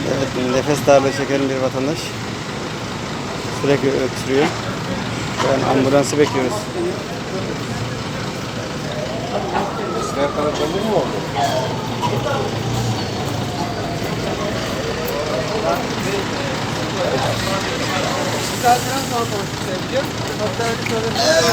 Evet, nefes darlığı çeken bir vatandaş. Sürekli öksürüyor. Şu an ambulansı bekliyoruz. Diğer tarafta mı oldu? Zaten sonra konuşuyor. Hatta öyle söylemiyor.